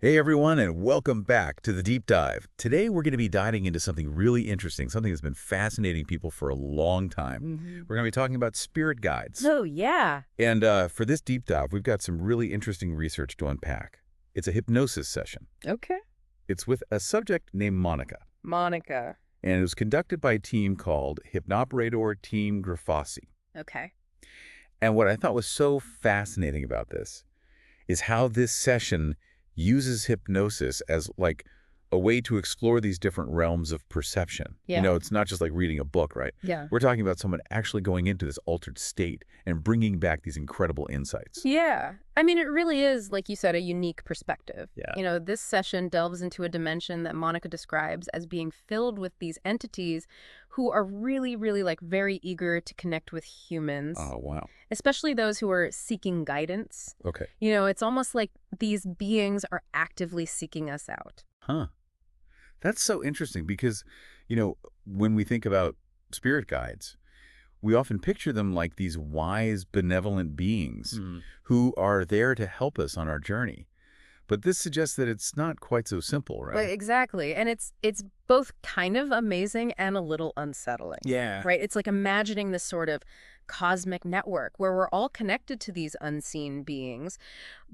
Hey everyone, and welcome back to the Deep Dive. Today we're going to be diving into something really interesting, something that's been fascinating people for a long time. We're going to be talking about spirit guides. Oh, yeah. And for this deep dive, we've got some really interesting research to unpack. It's a hypnosis session. Okay. It's with a subject named Monica, Monica. and it was conducted by a team called Hypnoperator Team Grafasi. Okay. And what I thought was so fascinating about this is how this session uses hypnosis as like a way to explore these different realms of perception. Yeah. You know, it's not just like reading a book, right? Yeah. We're talking about someone actually going into this altered state and bringing back these incredible insights. Yeah. I mean, it really is, like you said, a unique perspective. Yeah. You know, this session delves into a dimension that Monica describes as being filled with these entities who are really, really, like, very eager to connect with humans. Oh, wow. Especially those who are seeking guidance. Okay. You know, it's almost like these beings are actively seeking us out. Huh. That's so interesting because, you know, when we think about spirit guides, we often picture them like these wise, benevolent beings who are there to help us on our journey. But this suggests that it's not quite so simple, right? Well, exactly. And it's both kind of amazing and a little unsettling. Yeah. Right? It's like imagining this sort of cosmic network where we're all connected to these unseen beings,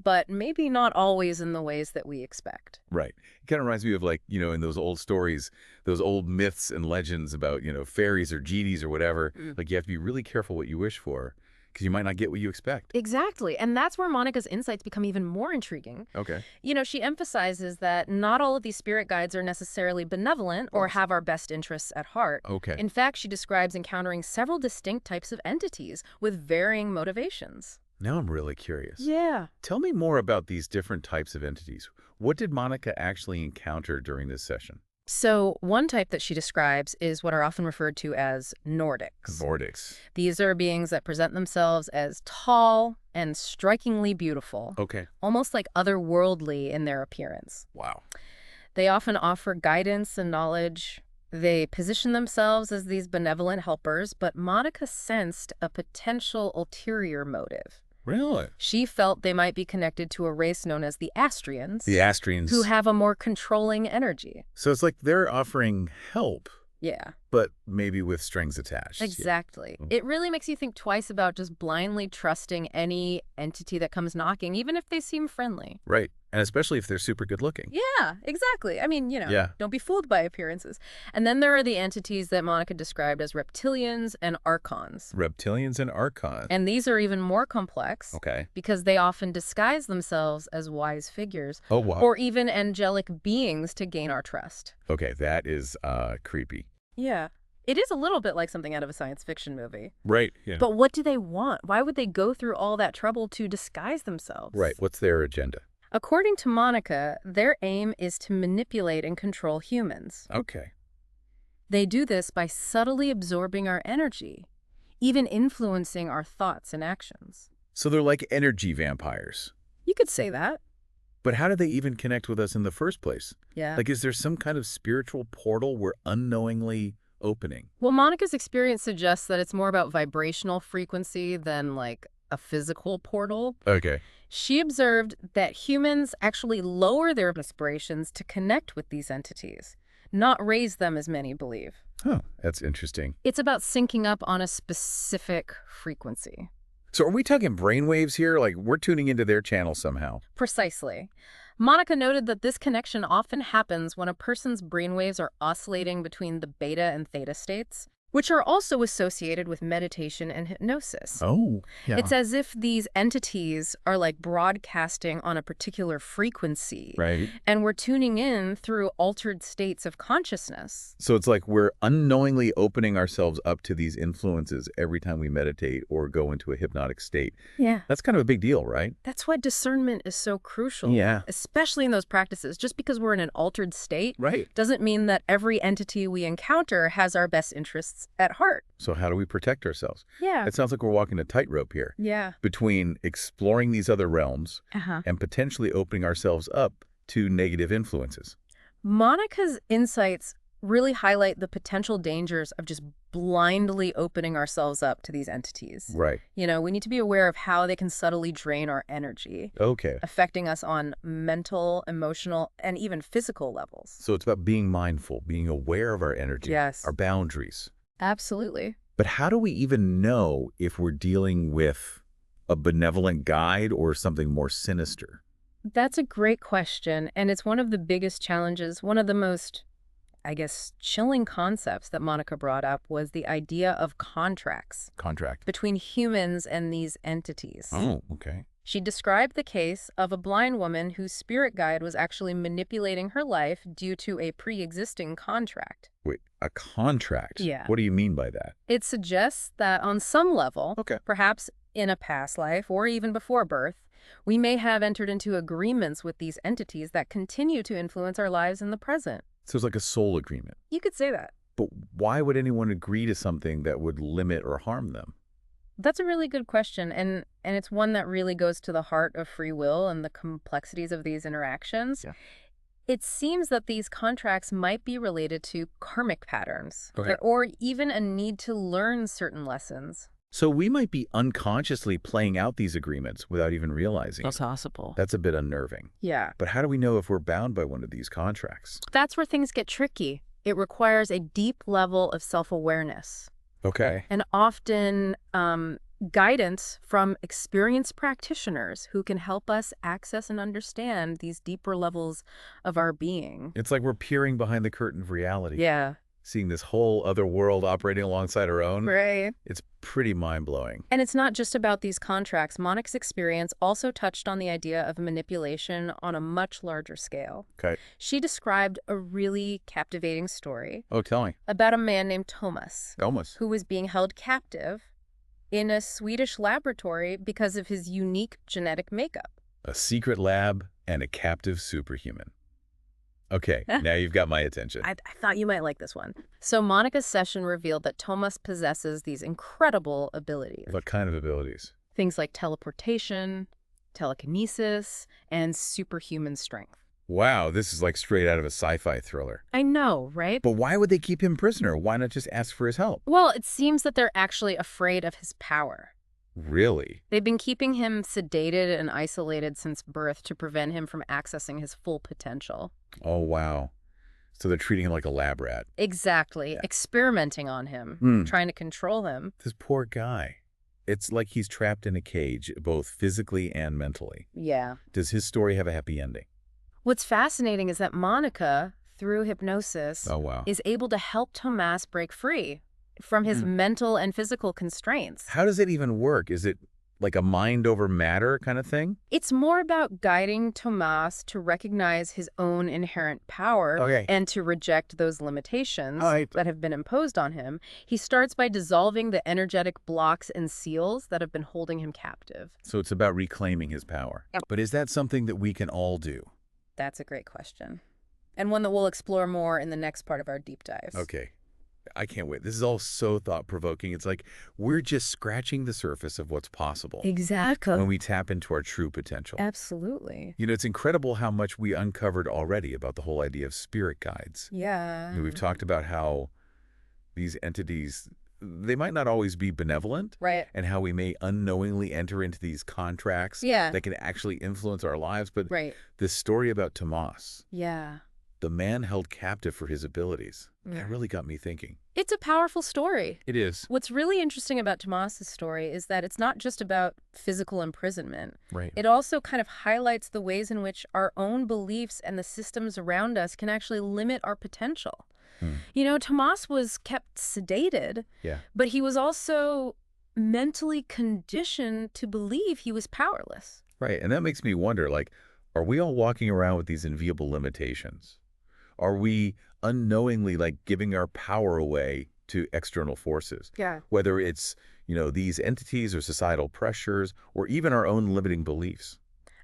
but maybe not always in the ways that we expect. Right. It kind of reminds me of, like, you know, in those old stories, those old myths and legends about, you know, fairies or genies or whatever. Like, you have to be really careful what you wish for because you might not get what you expect. Exactly. And that's where Monica's insights become even more intriguing. Okay. You know, she emphasizes that not all of these spirit guides are necessarily benevolent or have our best interests at heart. Okay. In fact, she describes encountering several distinct types of entities with varying motivations. Now I'm really curious. Yeah. Tell me more about these different types of entities. What did Monica actually encounter during this session? So one type that she describes is what are often referred to as Nordics. Nordics. These are beings that present themselves as tall and strikingly beautiful, Okay. almost like otherworldly in their appearance. Wow. They often offer guidance and knowledge. They position themselves as these benevolent helpers, but Monica sensed a potential ulterior motive. Really? She felt they might be connected to a race known as the Astrians, The Astrians. who have a more controlling energy. So it's like they're offering help, Yeah. but maybe with strings attached. Yeah. Exactly. It really makes you think twice about just blindly trusting any entity that comes knocking, even if they seem friendly. Right. And especially if they're super good looking. Yeah, exactly. I mean, Yeah. don't be fooled by appearances. And then there are the entities that Monica described as reptilians and archons. Reptilians and archons. And these are even more complex Okay. because they often disguise themselves as wise figures Oh, wow. or even angelic beings to gain our trust. Okay, that is creepy. Yeah. It is a little bit like something out of a science fiction movie. Right. Yeah. But what do they want? Why would they go through all that trouble to disguise themselves? Right. What's their agenda? According to Monica, their aim is to manipulate and control humans. Okay. They do this by subtly absorbing our energy, even influencing our thoughts and actions. So they're like energy vampires. You could say that. But how do they even connect with us in the first place? Yeah. Like, is there some kind of spiritual portal we're unknowingly opening? Well, Monica's experience suggests that it's more about vibrational frequency than like a physical portal. Okay. She observed that humans actually lower their vibrations to connect with these entities, not raise them as many believe. Oh, that's interesting. It's about syncing up on a specific frequency. So are we talking brainwaves here? Like, we're tuning into their channel somehow? Precisely. Monica noted that this connection often happens when a person's brainwaves are oscillating between the beta and theta states, which are also associated with meditation and hypnosis. Oh, yeah. It's as if these entities are like broadcasting on a particular frequency. Right. And we're tuning in through altered states of consciousness. So it's like we're unknowingly opening ourselves up to these influences every time we meditate or go into a hypnotic state. Yeah. That's kind of a big deal, right? That's why discernment is so crucial. Yeah. Especially in those practices. Just because we're in an altered state Right. doesn't mean that every entity we encounter has our best interests at heart. So how do we protect ourselves? Yeah. It sounds like we're walking a tightrope here Yeah. between exploring these other realms Uh-huh. and potentially opening ourselves up to negative influences. Monica's insights really highlight the potential dangers of just blindly opening ourselves up to these entities. Right. We need to be aware of how they can subtly drain our energy, Okay. affecting us on mental, emotional, and even physical levels. So it's about being mindful, being aware of our energy, Yes. our boundaries. Absolutely. But how do we even know if we're dealing with a benevolent guide or something more sinister? That's a great question, and it's one of the biggest challenges. One of the most, I guess, chilling concepts that Monica brought up was the idea of contracts Contract. between humans and these entities. Oh, okay. She described the case of a blind woman whose spirit guide was actually manipulating her life due to a pre-existing contract. Wait, a contract? Yeah. What do you mean by that? It suggests that on some level, Okay. perhaps in a past life or even before birth, we may have entered into agreements with these entities that continue to influence our lives in the present. So it's like a soul agreement. You could say that. But why would anyone agree to something that would limit or harm them? That's a really good question, and it's one that really goes to the heart of free will and the complexities of these interactions. Yeah. It seems that these contracts might be related to karmic patterns, Okay. or even a need to learn certain lessons. So we might be unconsciously playing out these agreements without even realizing That's it. possible. That's a bit unnerving. Yeah. But how do we know if we're bound by one of these contracts? That's where things get tricky. It requires a deep level of self-awareness Okay. and often guidance from experienced practitioners who can help us access and understand these deeper levels of our being. It's like we're peering behind the curtain of reality. Yeah. Seeing this whole other world operating alongside our own. Right. It's pretty mind-blowing. And it's not just about these contracts. Monica's experience also touched on the idea of manipulation on a much larger scale. Okay. She described a really captivating story Oh, tell me. about a man named Thomas, Almost. who was being held captive in a Swedish laboratory because of his unique genetic makeup. A secret lab and a captive superhuman. Okay, now you've got my attention. I thought you might like this one. So Monica's session revealed that Thomas possesses these incredible abilities. What kind of abilities? Things like teleportation, telekinesis, and superhuman strength. Wow, this is like straight out of a sci-fi thriller. I know, right? But why would they keep him prisoner? Why not just ask for his help? Well, it seems that they're actually afraid of his power. Really? They've been keeping him sedated and isolated since birth to prevent him from accessing his full potential. Oh, wow. So they're treating him like a lab rat. Exactly. Yeah. Experimenting on him, trying to control him. This poor guy. It's like he's trapped in a cage, both physically and mentally. Yeah. Does his story have a happy ending? What's fascinating is that Monica, through hypnosis, Oh, wow. is able to help Tomas break free from his mental and physical constraints. How does it even work? Is it like a mind over matter kind of thing? It's more about guiding Tomas to recognize his own inherent power Okay. and to reject those limitations All right. that have been imposed on him. He starts by dissolving the energetic blocks and seals that have been holding him captive. So it's about reclaiming his power. Yep. But is that something that we can all do? That's a great question, and one that we'll explore more in the next part of our deep dive. Okay. I can't wait. This is all so thought-provoking. It's like we're just scratching the surface of what's possible Exactly. when we tap into our true potential. Absolutely. You know, it's incredible how much we uncovered already about the whole idea of spirit guides. Yeah. You know, we've talked about how these entities, they might not always be benevolent, Right. and how we may unknowingly enter into these contracts Yeah. that can actually influence our lives. But Right. this story about Tomas, Yeah. the man held captive for his abilities, that really got me thinking. It's a powerful story. It is. What's really interesting about Tomas's story is that it's not just about physical imprisonment. Right. It also kind of highlights the ways in which our own beliefs and the systems around us can actually limit our potential. You know, Tomas was kept sedated, Yeah. but he was also mentally conditioned to believe he was powerless. Right. And that makes me wonder, like, are we all walking around with these enviable limitations? Are we unknowingly, like, giving our power away to external forces? Yeah. Whether it's, you know, these entities or societal pressures or even our own limiting beliefs.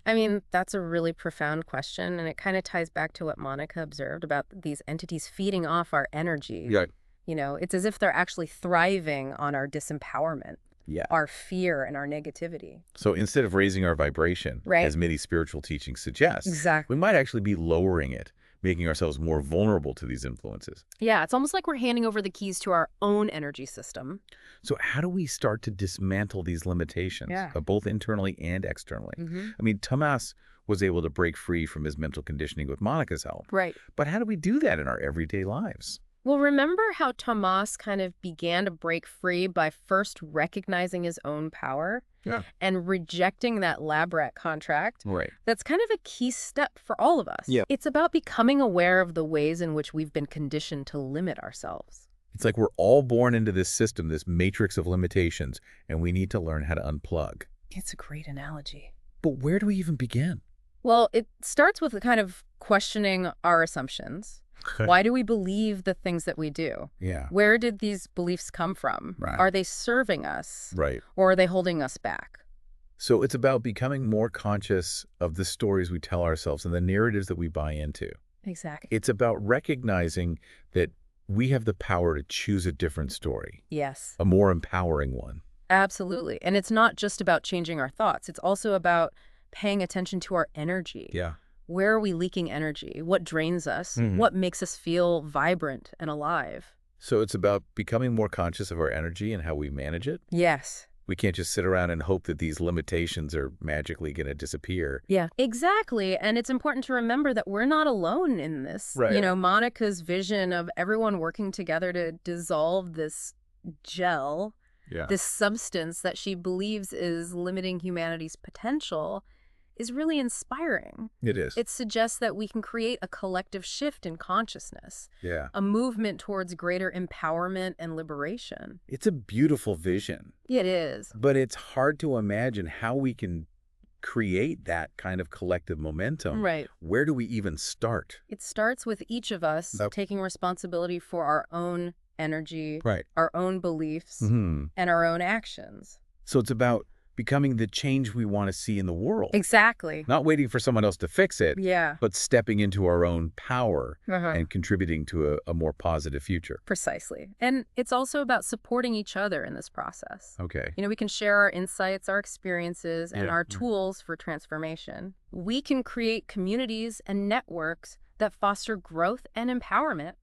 I mean, that's a really profound question, and it kind of ties back to what Monica observed about these entities feeding off our energy. Yeah. You know, it's as if they're actually thriving on our disempowerment, Yeah. our fear, and our negativity. So instead of raising our vibration, Right. as many spiritual teachings suggest, Exactly. we might actually be lowering it making ourselves more vulnerable to these influences. Yeah, it's almost like we're handing over the keys to our own energy system. So how do we start to dismantle these limitations, Yeah. both internally and externally? I mean, Tomas was able to break free from his mental conditioning with Monica's help. Right. But how do we do that in our everyday lives? Well, remember how Tomas kind of began to break free by first recognizing his own power Yeah. and rejecting that lab rat contract? Right. That's kind of a key step for all of us. Yeah. It's about becoming aware of the ways in which we've been conditioned to limit ourselves. It's like we're all born into this system, this matrix of limitations, and we need to learn how to unplug. It's a great analogy. But where do we even begin? Well, it starts with kind of questioning our assumptions. Why do we believe the things that we do? Yeah. Where did these beliefs come from? Right. Are they serving us? Right. Or are they holding us back? So it's about becoming more conscious of the stories we tell ourselves and the narratives that we buy into. Exactly. It's about recognizing that we have the power to choose a different story, Yes, a more empowering one. absolutely. And it's not just about changing our thoughts. It's also about paying attention to our energy. Yeah. Where are we leaking energy? What drains us? What makes us feel vibrant and alive? So it's about becoming more conscious of our energy and how we manage it. Yes. We can't just sit around and hope that these limitations are magically going to disappear. Yeah, exactly. And it's important to remember that we're not alone in this. Right. You know, Monica's vision of everyone working together to dissolve this gel, Yeah. this substance that she believes is limiting humanity's potential, is really inspiring. It is. It suggests that we can create a collective shift in consciousness, Yeah. a movement towards greater empowerment and liberation. It's a beautiful vision, It is. but it's hard to imagine how we can create that kind of collective momentum. Right. Where do we even start? It starts with each of us Nope. taking responsibility for our own energy, Right. our own beliefs, Hmm. and our own actions. So it's about becoming the change we want to see in the world. Exactly. Not waiting for someone else to fix it, Yeah. but stepping into our own power Uh-huh. and contributing to a more positive future. Precisely. And it's also about supporting each other in this process. Okay. You know, we can share our insights, our experiences, and Yeah. our tools for transformation. We can create communities and networks that foster growth and empowerment.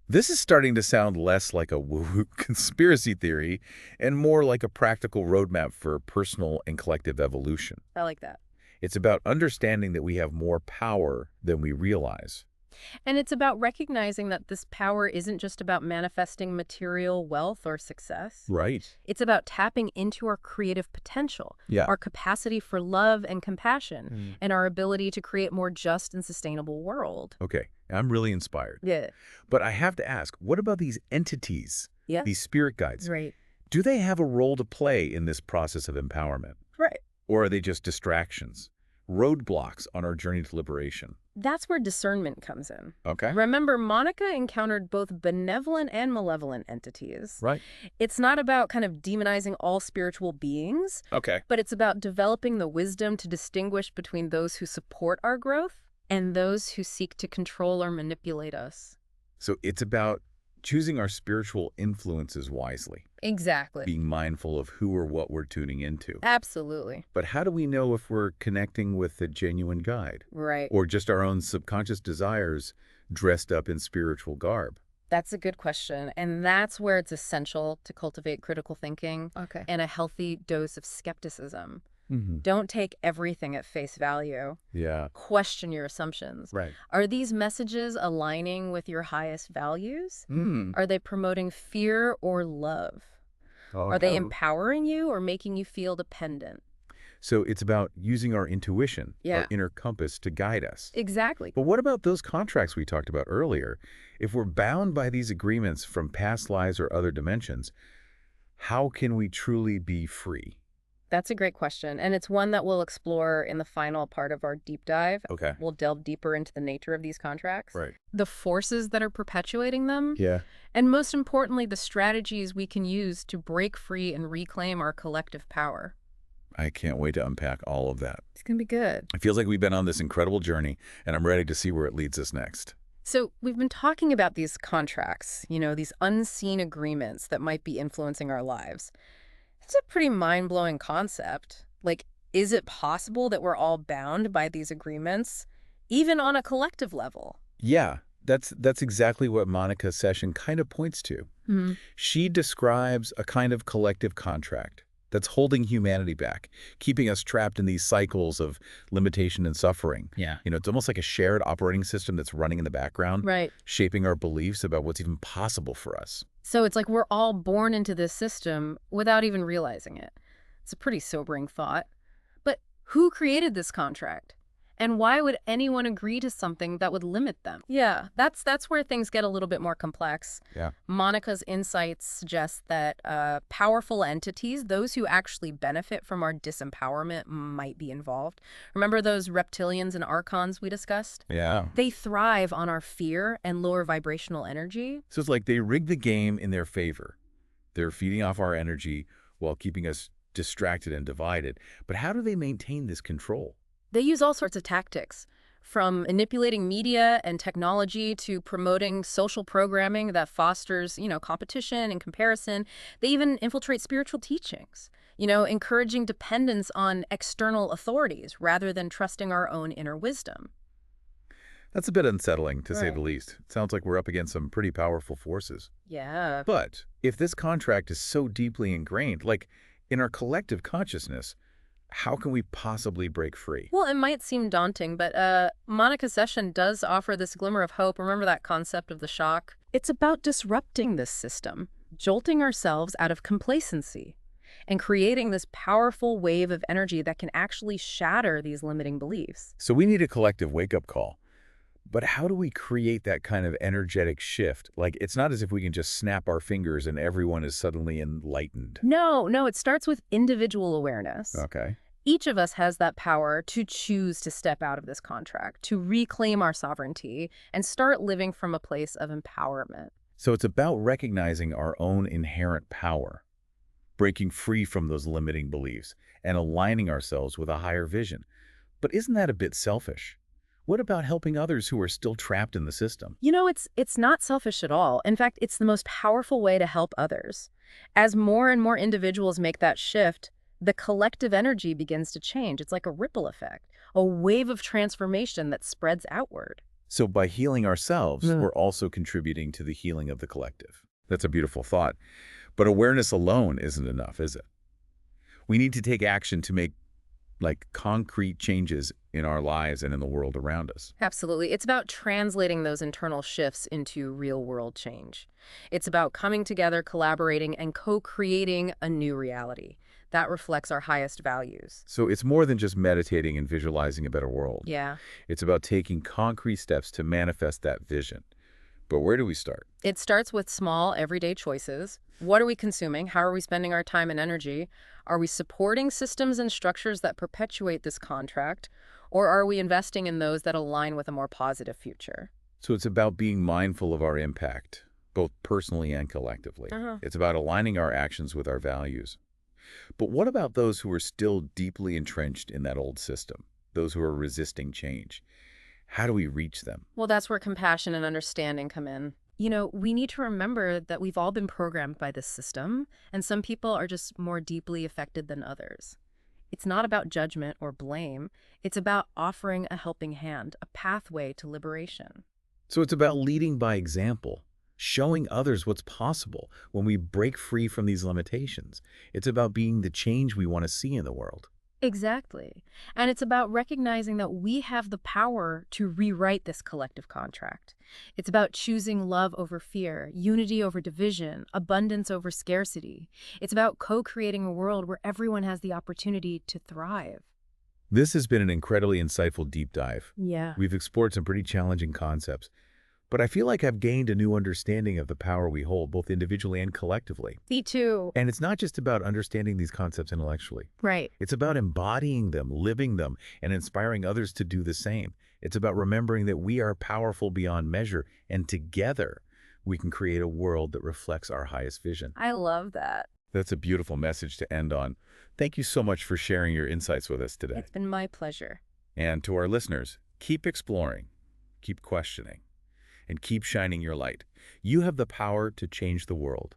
This is starting to sound less like a woo-woo conspiracy theory and more like a practical roadmap for personal and collective evolution. I like that. It's about understanding that we have more power than we realize. And it's about recognizing that this power isn't just about manifesting material wealth or success. Right. It's about tapping into our creative potential, Yeah. our capacity for love and compassion, and our ability to create a more just and sustainable world. Okay. I'm really inspired. Yeah. But I have to ask, what about these entities, Yeah. these spirit guides? Right. Do they have a role to play in this process of empowerment? Right. Or are they just distractions, roadblocks on our journey to liberation? That's where discernment comes in. Okay. Remember, Monica encountered both benevolent and malevolent entities. Right. It's not about kind of demonizing all spiritual beings, Okay. but it's about developing the wisdom to distinguish between those who support our growth and those who seek to control or manipulate us. So it's about choosing our spiritual influences wisely, Exactly. being mindful of who or what we're tuning into. Absolutely. But how do we know if we're connecting with a genuine guide Right. or just our own subconscious desires dressed up in spiritual garb? That's a good question. And that's where it's essential to cultivate critical thinking Okay. and a healthy dose of skepticism. Mm-hmm. Don't take everything at face value. Yeah. Question your assumptions. Right. Are these messages aligning with your highest values? Mm. Are they promoting fear or love? Are they empowering you or making you feel dependent? So it's about using our intuition, Yeah. our inner compass to guide us. Exactly. But what about those contracts we talked about earlier? If we're bound by these agreements from past lives or other dimensions, how can we truly be free? That's a great question. And it's one that we'll explore in the final part of our deep dive. Okay. We'll delve deeper into the nature of these contracts, Right. the forces that are perpetuating them, Yeah. and most importantly, the strategies we can use to break free and reclaim our collective power. I can't wait to unpack all of that. It's going to be good. It feels like we've been on this incredible journey, and I'm ready to see where it leads us next. So we've been talking about these contracts, you know, these unseen agreements that might be influencing our lives. It's a pretty mind-blowing concept. Like, is it possible that we're all bound by these agreements, even on a collective level? Yeah, that's exactly what Monica's session kind of points to. Hmm. She describes a kind of collective contract that's holding humanity back, keeping us trapped in these cycles of limitation and suffering. Yeah. It's almost like a shared operating system that's running in the background, Right. shaping our beliefs about what's even possible for us. So it's like we're all born into this system without even realizing it. It's a pretty sobering thought. But who created this contract? And why would anyone agree to something that would limit them? Yeah, that's where things get a little bit more complex. Yeah. Monica's insights suggest that powerful entities, those who actually benefit from our disempowerment, might be involved. Remember those reptilians and archons we discussed? Yeah. They thrive on our fear and lower vibrational energy. So it's like they rig the game in their favor. They're feeding off our energy while keeping us distracted and divided. But how do they maintain this control? They use all sorts of tactics, from manipulating media and technology to promoting social programming that fosters, competition and comparison. They even infiltrate spiritual teachings, encouraging dependence on external authorities rather than trusting our own inner wisdom. That's a bit unsettling, to say Right. the least. It sounds like we're up against some pretty powerful forces. Yeah. But if this contract is so deeply ingrained, like in our collective consciousness, how can we possibly break free? Well, it might seem daunting, but Monica's session does offer this glimmer of hope. Remember that concept of the shock? It's about disrupting this system, jolting ourselves out of complacency, and creating this powerful wave of energy that can actually shatter these limiting beliefs. So we need a collective wake-up call. But how do we create that kind of energetic shift? Like, it's not as if we can just snap our fingers and everyone is suddenly enlightened. No, it starts with individual awareness. Okay. Each of us has that power to choose to step out of this contract, to reclaim our sovereignty, and start living from a place of empowerment. So it's about recognizing our own inherent power, breaking free from those limiting beliefs, and aligning ourselves with a higher vision. But isn't that a bit selfish? What about helping others who are still trapped in the system? It's not selfish at all. In fact, it's the most powerful way to help others. As more and more individuals make that shift, the collective energy begins to change. It's like a ripple effect, a wave of transformation that spreads outward. So by healing ourselves, Yeah. we're also contributing to the healing of the collective. That's a beautiful thought. But awareness alone isn't enough, is it? We need to take action to make concrete changes in our lives and in the world around us. Absolutely. It's about translating those internal shifts into real-world change. It's about coming together, collaborating, and co-creating a new reality that reflects our highest values. So it's more than just meditating and visualizing a better world. Yeah. It's about taking concrete steps to manifest that vision. But where do we start? It starts with small, everyday choices. What are we consuming? How are we spending our time and energy? Are we supporting systems and structures that perpetuate this contract? Or are we investing in those that align with a more positive future? So it's about being mindful of our impact, both personally and collectively. Uh-huh. It's about aligning our actions with our values. But what about those who are still deeply entrenched in that old system? Those who are resisting change? How do we reach them? Well, that's where compassion and understanding come in. We need to remember that we've all been programmed by this system, and some people are just more deeply affected than others. It's not about judgment or blame. It's about offering a helping hand, a pathway to liberation. So it's about leading by example, showing others what's possible when we break free from these limitations. It's about being the change we want to see in the world. Exactly. And it's about recognizing that we have the power to rewrite this collective contract. It's about choosing love over fear, unity over division, abundance over scarcity. It's about co-creating a world where everyone has the opportunity to thrive. This has been an incredibly insightful deep dive. Yeah. We've explored some pretty challenging concepts, but I feel like I've gained a new understanding of the power we hold, both individually and collectively. Me too. And it's not just about understanding these concepts intellectually. Right. It's about embodying them, living them, and inspiring others to do the same. It's about remembering that we are powerful beyond measure, and together we can create a world that reflects our highest vision. I love that. That's a beautiful message to end on. Thank you so much for sharing your insights with us today. It's been my pleasure. And to our listeners, keep exploring, keep questioning, and keep shining your light. You have the power to change the world.